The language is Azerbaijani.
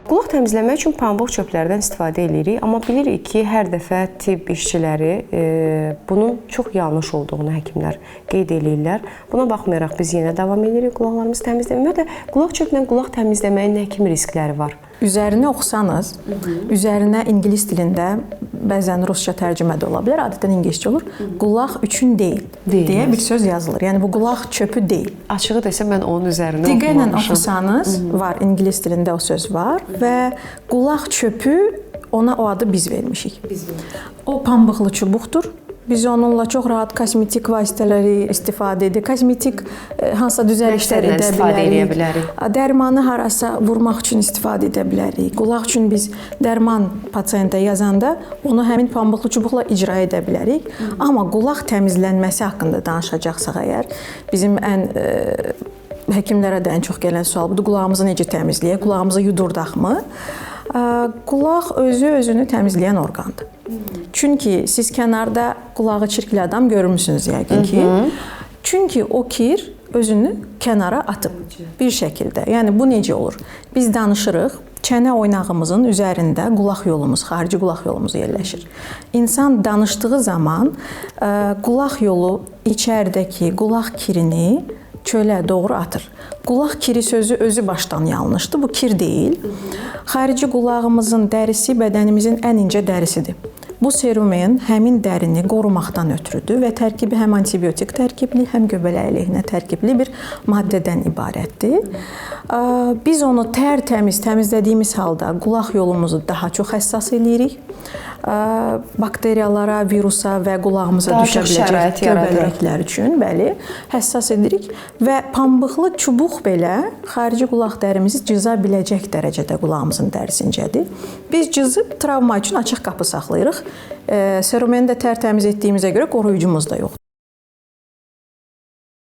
Qulaq təmizləmək üçün pambıq çöplərdən istifadə edirik, amma bilirik ki, hər dəfə tibb işçiləri bunun çox yanlış olduğunu həkimlər qeyd edirlər. Buna baxmayaraq biz yenə davam edirik qulaqlarımızı təmizləməyə. Ümumiyyətlə, qulaq çöplə qulaq təmizləməyin nə kimi riskləri var? Üzərinə oxusanız, üzərinə ingilis dilində, bəzən rusca tərcümə də ola bilər, adətən ingiliscə olur. Qulaq üçün deyil deyə bir söz yazılır. Yəni bu qulaq çöpü deyil. Açığı desəm mən onun üzərində diqqətlə oxusanız, var, ingilis dilində o söz var və qulaq çöpü, ona o adı biz vermişik. O pambıqlı çubuqdur. Biz onunla çox rahat kosmetik vasitələri istifadə edirik. Kosmetik hansısa düzəlişlər edə bilərik. Dərmanı harasa vurmaq üçün istifadə edə bilərik. Qulaq üçün biz dərman pasiyentə yazanda onu həmin pambıqlı çubuqla icra edə bilərik. Amma qulaq təmizlənməsi haqqında danışacaqsaq əgər, bizim həkimlərə də ən çox gələn sual budur. Qulağımızı necə təmizləyək? Qulağımızı yudurdaqmı? Qulaq özünü təmizləyən orqandır. Çünki siz kənarda qulağı çirkli adam görmüsünüz yəqin ki. Çünki o kir özünü kənara atıb bir şəkildə. Yəni bu necə olur? Biz danışırıq, çənə oynağımızın üzərində qulaq yolumuz, xarici qulaq yolumuz yerləşir. İnsan danışdığı zaman qulaq yolu içəridəki qulaq kirini çölə doğru atır. Qulaq kiri sözü özü başdan yanlışdır. Bu kir deyil. Xarici qulağımızın dərisi bədənimizin ən incə dərisidir. Bu serumen həmin dərini qorumaqdan ötürüdür və tərkibi həm antibiotik tərkibli, həm göbələk əleyhinə tərkibli bir maddədən ibarətdir. Biz onu tərtəmiz təmizlədiyimiz halda qulaq yolumuzu daha çox həssas eləyirik. Bakteriyalara, virusa və qulağımıza düşə biləcək göbələklər üçün həssas edirik və pambıqlı çubuq belə xarici qulaq dərimizi cıza biləcək dərəcədə qulağımızın dərisi incədir. Biz cızıb travma üçün açıq qapı saxlayırıq. Serumeni də tərtəmiz etdiyimizə görə qoruyucumuz da yoxdur.